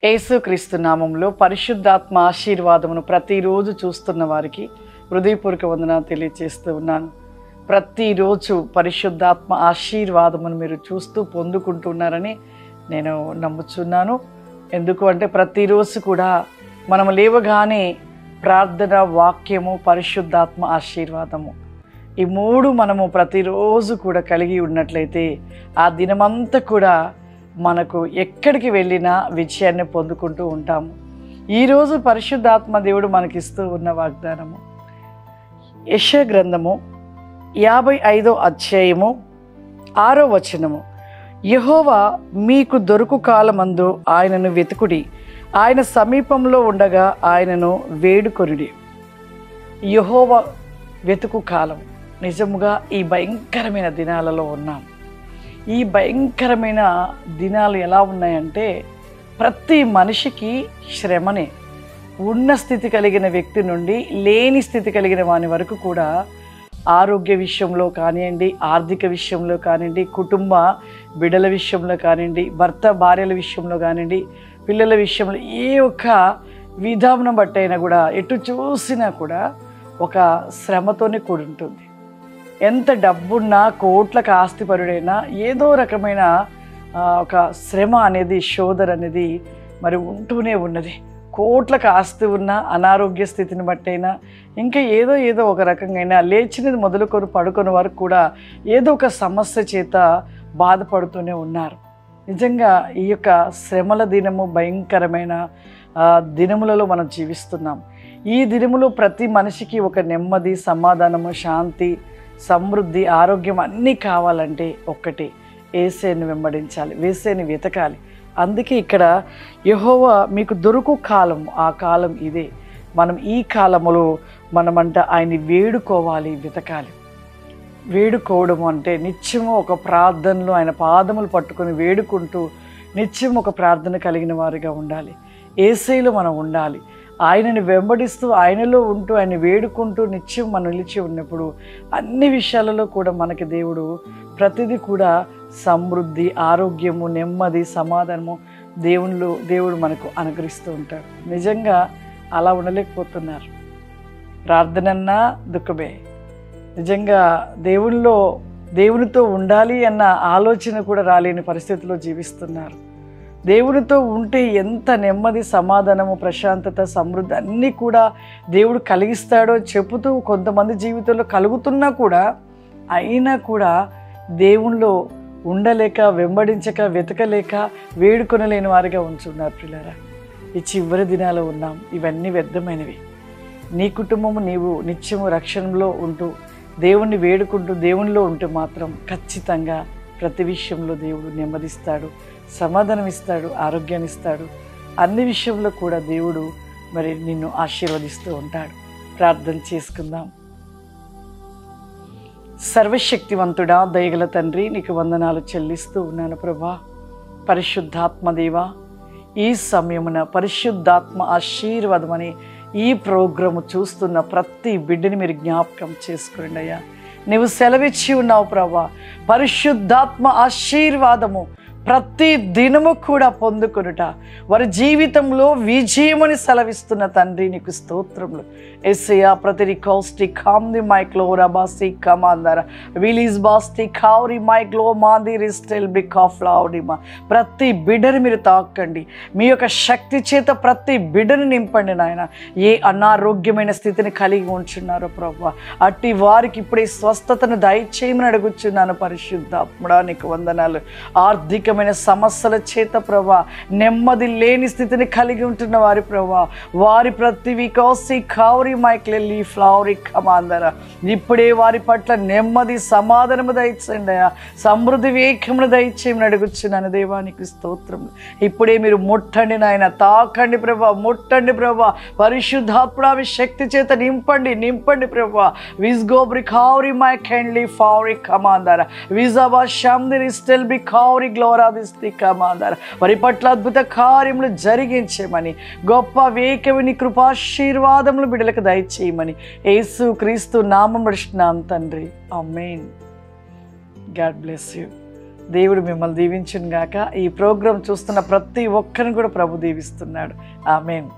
యేసుక్రీస్తు నామములో పరిశుద్ధాత్మ ఆశీర్వాదమును ప్రతిరోజు చూస్తున్న వారికి హృదయపూర్వక వందనాలు తెలియజేస్తూ ఉన్నాను. ప్రతిరోజు పరిశుద్ధాత్మ ఆశీర్వాదమును మీరు చూస్తూ పొందుకుంటున్నారని నేను నమ్ముచున్నాను. ఎందుకు అంటే ప్రతిరోజు కూడా మనం లేవగానే ప్రార్థన, వాక్యము, పరిశుద్ధాత్మ ఆశీర్వాదము, ఈ మూడు మనము ప్రతిరోజు కూడా కలిగి ఉన్నట్లయితే ఆ దినమంతా కూడా మనకు ఎక్కడికి వెళ్ళినా విజయాన్ని పొందుకుంటూ ఉంటాము. ఈరోజు పరిశుద్ధాత్మ దేవుడు మనకిస్తూ ఉన్న వాగ్దానము యెషయా గ్రంథము 55వ అధ్యాయము 6వ వచనము. యెహోవా మీకు దొరుకు కాలమందు ఆయనను వెతుకుడి, ఆయన సమీపంలో ఉండగా ఆయనను వేడుకొనుడి. యెహోవా వెతుకు కాలం. నిజముగా ఈ భయంకరమైన దినాలలో ఉన్నాం. ఈ భయంకరమైన దినాలు ఎలా ఉన్నాయంటే ప్రతి మనిషికి శ్రమనే. ఉన్న స్థితి కలిగిన వ్యక్తి నుండి లేని స్థితి కలిగిన వాని వరకు కూడా ఆరోగ్య విషయంలో కానివ్వండి, ఆర్థిక విషయంలో కానివ్వండి, కుటుంబ బిడ్డల విషయంలో కానివ్వండి, భర్త భార్యల విషయంలో కానివ్వండి, పిల్లల విషయంలో ఏ ఒక్క విధానం బట్టైనా కూడా ఎటు చూసినా కూడా ఒక శ్రమతోనే కూడి ఉంటుంది. ఎంత డబ్బున్నా, కోట్లకు ఆస్తిపరుడైనా ఏదో రకమైన ఒక శ్రమ అనేది, శోధన అనేది మరి ఉంటూనే ఉన్నది. కోట్లకు ఆస్తి ఉన్న అనారోగ్య స్థితిని బట్టైనా, ఇంకా ఏదో ఒక రకంగా లేచినది మొదలుకొని పడుకొని వరకు కూడా ఏదో ఒక సమస్య చేత బాధపడుతూనే ఉన్నారు. నిజంగా ఈ యొక్క శ్రమల దినము భయంకరమైన దినములలో మనం జీవిస్తున్నాం. ఈ దినములో ప్రతి మనిషికి ఒక నెమ్మది, సమాధానము, శాంతి, సమృద్ధి, ఆరోగ్యం అన్నీ కావాలంటే ఒక్కటే, యేసేని వెంబడించాలి, యేసేని వెతకాలి. అందుకే ఇక్కడ యెహోవా మీకు దొరుకు కాలం, ఆ కాలం ఇదే. మనం ఈ కాలములో మనమంట ఆయన్ని వేడుకోవాలి, వెతకాలి. వేడుకోవడము అంటే నిత్యము ఒక ప్రార్థనలో ఆయన పాదములు పట్టుకొని వేడుకుంటూ నిత్యం ఒక ప్రార్థన కలిగిన వారిగా ఉండాలి. యేసేలో మనం ఉండాలి. ఆయనని వెంబడిస్తూ, ఆయనలో ఉంటూ, ఆయన వేడుకుంటూ నిత్యం మనం నిలిచి ఉన్నప్పుడు అన్ని విషయాలలో కూడా మనకి దేవుడు ప్రతిదీ కూడా సమృద్ధి, ఆరోగ్యము, నెమ్మది, సమాధానము దేవుడు మనకు అనుగ్రహిస్తూ ఉంటాడు. నిజంగా అలా ఉండలేకపోతున్నారు. ప్రార్థనన్నా దుఃఖమే. నిజంగా దేవునితో ఉండాలి అన్న ఆలోచన కూడా రాలేని పరిస్థితిలో జీవిస్తున్నారు. దేవునితో ఉంటే ఎంత నెమ్మది, సమాధానము, ప్రశాంతత, సమృద్ధి అన్నీ కూడా దేవుడు కలిగిస్తాడో చెబుతూ కొంతమంది జీవితంలో కలుగుతున్నా కూడా, అయినా కూడా దేవునిలో ఉండలేక, వెంబడించక, వెతకలేక, వేడుకొనలేని వారిగా ఉంచున్నారు. పిల్లరా, ఈ చివరి దినాలు ఉన్నాం. ఇవన్నీ వ్యర్థమైనవి. నీ కుటుంబము నీవు నిత్యము రక్షణలో ఉంటూ దేవుణ్ణి వేడుకుంటూ దేవునిలో ఉంటే మాత్రం ఖచ్చితంగా ప్రతి విషయంలో దేవుడు నెమ్మదిస్తాడు, సమాధానం ఇస్తాడు, ఆరోగ్యాన్ని ఇస్తాడు. అన్ని విషయంలో కూడా దేవుడు మరి నిన్ను ఆశీర్వదిస్తూ ఉంటాడు. ప్రార్థన చేసుకుందాం. సర్వశక్తివంతుడా, దయగల తండ్రి, నీకు వందనాలు చెల్లిస్తూ ఉన్నాను ప్రభా. పరిశుద్ధాత్మదేవా, ఈ సమయమున పరిశుద్ధాత్మ ఆశీర్వాదమని ఈ ప్రోగ్రాము చూస్తున్న ప్రతి బిడ్డని మీరు జ్ఞాపకం చేసుకోండి అయ్యా. నీవు సెలవిచ్చి ఉన్నావు ప్రభా, పరిశుద్ధాత్మ ఆశీర్వాదము ప్రతి దినము కూడా పొందుకొనుట వారి జీవితంలో విజయమని సెలవిస్తున్న తండ్రి నీకు స్తోత్రములు. యేసయ్యా, ప్రతి రికాస్టి కామ్ది మైక్లో రబాసి కమాందర విలీజ్ బాస్టి కావరి మైక్లో మాది రిస్టెల్ బిక్ ఆఫ్ లావుడిమా. ప్రతి బిడ్డని మీరు తాకండి. మీ యొక్క శక్తి చేత ప్రతి బిడ్డని నింపండి నాయన. ఏ అనారోగ్యమైన స్థితిని కలిగి ఉంచున్నారో ప్రభా, అట్టి వారికి ఇప్పుడే స్వస్థతను దయచేయమని అడుగుచున్నాను. పరిశుద్ధాత్ముడా, నీకు వందనాలు. ఆర్థిక సమస్యల చేత ప్రభా, నెమ్మది లేని స్థితిని కలిగి ఉంటున్న వారి ప్రభా, వారి ప్రతి వికాసి కావరి మైక్లెల్లి ఫ్లవరి కమాందర ఇప్పుడే వారి పట్ల నెమ్మది, సమాధానము దయచేయండి, సమృద్ధి వేగమును దయచేయమని అడుగుచున్నాను. దేవానికి స్తోత్రం. ఇప్పుడే మీరు ముట్టండి నాయన, తాకండి ప్రభా, ముట్టండి ప్రభా. పరిశుద్ధాత్మ శక్తి చేత నింపండి ప్రభా. విజ్గోబ్రి కావరి మైకెండ్లీ ఫావరి కమాందర విజాబా షామ్ది రిస్టెల్ బి కావరి గ్లోరా వారి పట్ల అద్భుత కార్యములు జరిగించమని, గొప్ప వేకవిని కృపాశీర్వాదములు బిడ్డలకు దయచేయమని యేసు క్రీస్తు నామమున అడుగుచున్నాం తండ్రి. ఆమేన్. God bless you. దేవుడు మిమ్మల్ని దీవించును గాక. ఈ ప్రోగ్రాం చూస్తున్న ప్రతి ఒక్కరిని కూడా ప్రభు దీవిస్తున్నాడు. ఆమేన్.